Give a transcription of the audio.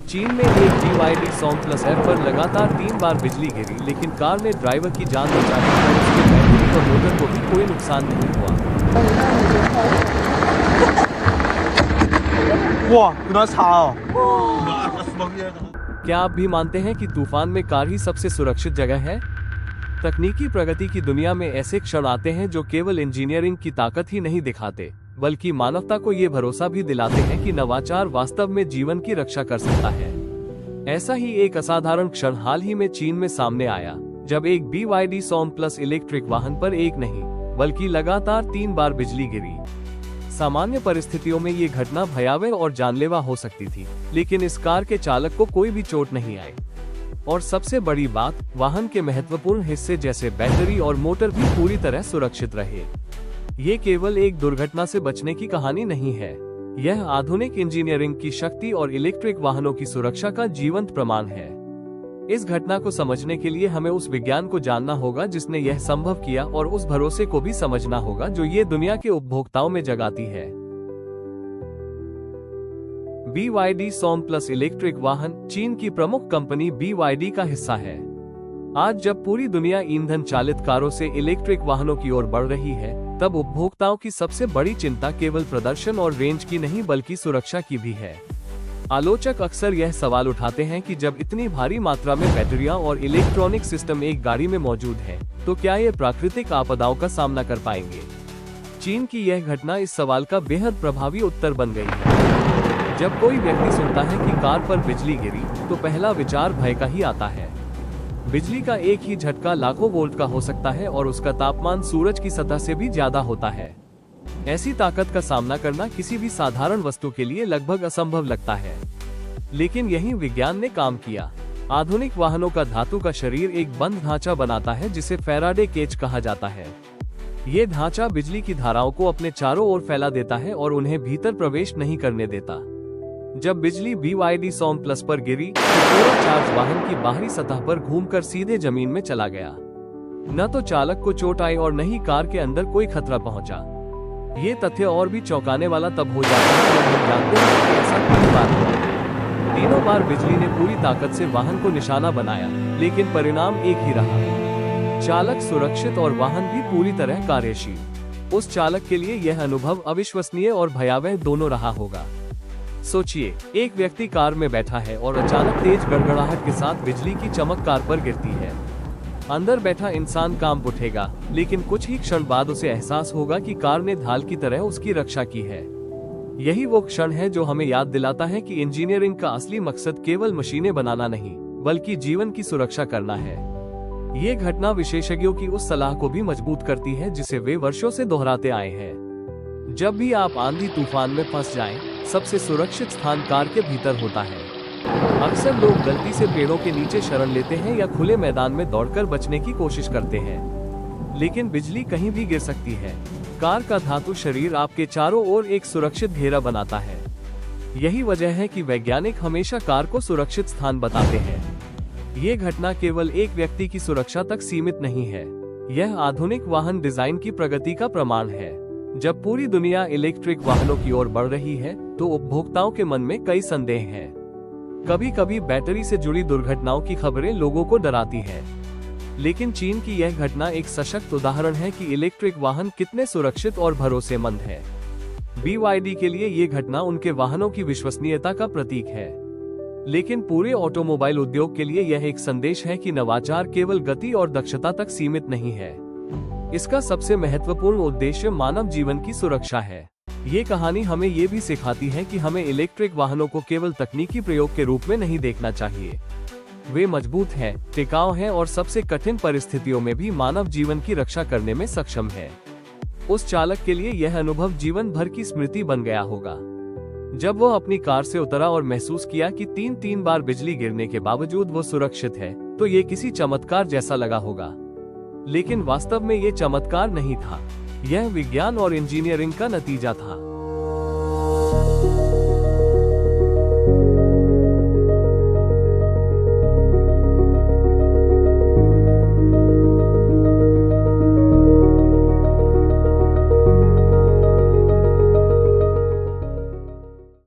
चीन में एक BYD Song+F पर लगातार 3 बार बिजली गिरी, लेकिन कार ने ड्राइवर की जान बचाने पर उसके बैटरी और मोटर को भी कोई नुकसान नहीं हुआ। 哇，有点差哦。 क्या आप भी मानते हैं कि तूफान में कार ही सबसे सुरक्षित जगह है? तकनीकी प्रगति की दुनिया में ऐसे क्षण आते हैं जो केवल इंजीनियरिंग की ताकत ही नहीं दिखाते, बल्कि मानवता को ये भरोसा भी दिलाते हैं कि नवाचार वास्तव में जीवन की रक्षा कर सकता है। ऐसा ही एक असाधारण क्षण हाल ही में चीन में सामने आया, जब एक BYD Song+ इलेक्ट्रिक वाहन पर एक नहीं बल्कि लगातार 3 बार बिजली गिरी। सामान्य परिस्थितियों में ये घटना भयावह और जानलेवा हो सकती थी, लेकिन इस कार के चालक को कोई भी चोट नहीं आई। और सबसे बड़ी बात, वाहन के महत्वपूर्ण हिस्से जैसे बैटरी और मोटर भी पूरी तरह सुरक्षित रहे। ये केवल एक दुर्घटना से बचने की कहानी नहीं है, यह आधुनिक इंजीनियरिंग की शक्ति और इलेक्ट्रिक वाहनों की सुरक्षा का जीवंत प्रमाण है। इस घटना को समझने के लिए हमें उस विज्ञान को जानना होगा जिसने यह संभव किया, और उस भरोसे को भी समझना होगा जो ये दुनिया के उपभोक्ताओं में जगाती है। BYD Song+ इलेक्ट्रिक वाहन चीन की प्रमुख कंपनी BYD का हिस्सा है। आज जब पूरी दुनिया ईंधन चालित कारों से इलेक्ट्रिक वाहनों की ओर बढ़ रही है, तब उपभोक्ताओं की सबसे बड़ी चिंता केवल प्रदर्शन और रेंज की नहीं बल्कि सुरक्षा की भी है। आलोचक अक्सर यह सवाल उठाते हैं कि जब इतनी भारी मात्रा में बैटरियां और इलेक्ट्रॉनिक सिस्टम एक गाड़ी में मौजूद हैं, तो क्या ये प्राकृतिक आपदाओं का सामना कर पाएंगे? चीन की यह घटना इस सवाल का बेहद प्रभावी उत्तर बन गई है। जब कोई व्यक्ति सुनता है कि कार पर बिजली गिरी, तो पहला विचार भय का ही आता है। बिजली का एक ही झटका लाखों वोल्ट का हो सकता है और उसका तापमान सूरज की सतह से भी ज्यादा होता है। ऐसी ताकत का सामना करना किसी भी साधारण वस्तु के लिए लगभग असंभव लगता है, लेकिन यही विज्ञान ने काम किया। आधुनिक वाहनों का धातु का शरीर एक बंद ढांचा बनाता है जिसे फैराडे केज कहा जाता है। ये ढांचा बिजली की धाराओं को अपने चारों ओर फैला देता है और उन्हें भीतर प्रवेश नहीं करने देता। जब बिजली BYD Song+ पर गिरी, तो पूरा चार्ज वाहन की बाहरी सतह पर घूमकर सीधे जमीन में चला गया। न तो चालक को चोट आई और न ही कार के अंदर कोई खतरा पहुंचा। ये तथ्य और भी चौंकाने वाला तब हो जाता है जब हम जानते हैं कि ऐसा 3 बार हुआ। तीनों बार बिजली ने पूरी ताकत से वाहन को निशाना बनाया, लेकिन परिणाम एक ही रहा। चालक सुरक्षित और वाहन भी पूरी तरह कार्यशील। उस चालक के लिए यह अनुभव अविश्वसनीय और भयावह दोनों रहा होगा। सोचिए, एक व्यक्ति कार में बैठा है और अचानक तेज गड़गड़ाहट के साथ बिजली की चमक कार पर गिरती है। अंदर बैठा इंसान कांप उठेगा, लेकिन कुछ ही क्षण बाद उसे एहसास होगा कि कार ने ढाल की तरह उसकी रक्षा की है। यही वो क्षण है जो हमें याद दिलाता है कि इंजीनियरिंग का असली मकसद केवल मशीनें बनाना नहीं, बल्कि जीवन की सुरक्षा करना है। ये घटना विशेषज्ञों की उस सलाह को भी मजबूत करती है जिसे वे वर्षों से दोहराते आए हैं। जब भी आप आंधी तूफान में फंस जाएं, सबसे सुरक्षित स्थान कार के भीतर होता है। अक्सर लोग गलती से पेड़ों के नीचे शरण लेते हैं या खुले मैदान में दौड़कर बचने की कोशिश करते हैं, लेकिन बिजली कहीं भी गिर सकती है। कार का धातु शरीर आपके चारों ओर एक सुरक्षित घेरा बनाता है। यही वजह है कि वैज्ञानिक हमेशा कार को सुरक्षित स्थान बताते हैं। ये घटना केवल एक व्यक्ति की सुरक्षा तक सीमित नहीं है, यह आधुनिक वाहन डिजाइन की प्रगति का प्रमाण है। जब पूरी दुनिया इलेक्ट्रिक वाहनों की ओर बढ़ रही है, तो उपभोक्ताओं के मन में कई संदेह हैं। कभी कभी बैटरी से जुड़ी दुर्घटनाओं की खबरें लोगों को डराती हैं, लेकिन चीन की यह घटना एक सशक्त उदाहरण है कि इलेक्ट्रिक वाहन कितने सुरक्षित और भरोसेमंद हैं। BYD के लिए ये घटना उनके वाहनों की विश्वसनीयता का प्रतीक है, लेकिन पूरे ऑटोमोबाइल उद्योग के लिए यह एक संदेश है कि नवाचार केवल गति और दक्षता तक सीमित नहीं है। इसका सबसे महत्वपूर्ण उद्देश्य मानव जीवन की सुरक्षा है। ये कहानी हमें ये भी सिखाती है कि हमें इलेक्ट्रिक वाहनों को केवल तकनीकी प्रयोग के रूप में नहीं देखना चाहिए। वे मजबूत हैं, टिकाऊ हैं और सबसे कठिन परिस्थितियों में भी मानव जीवन की रक्षा करने में सक्षम है। उस चालक के लिए यह अनुभव जीवन भर की स्मृति बन गया होगा। जब वो अपनी कार से उतरा और महसूस किया कि 3 बार बिजली गिरने के बावजूद वो सुरक्षित है, तो ये किसी चमत्कार जैसा लगा होगा। लेकिन वास्तव में ये चमत्कार नहीं था, यह विज्ञान और इंजीनियरिंग का नतीजा था।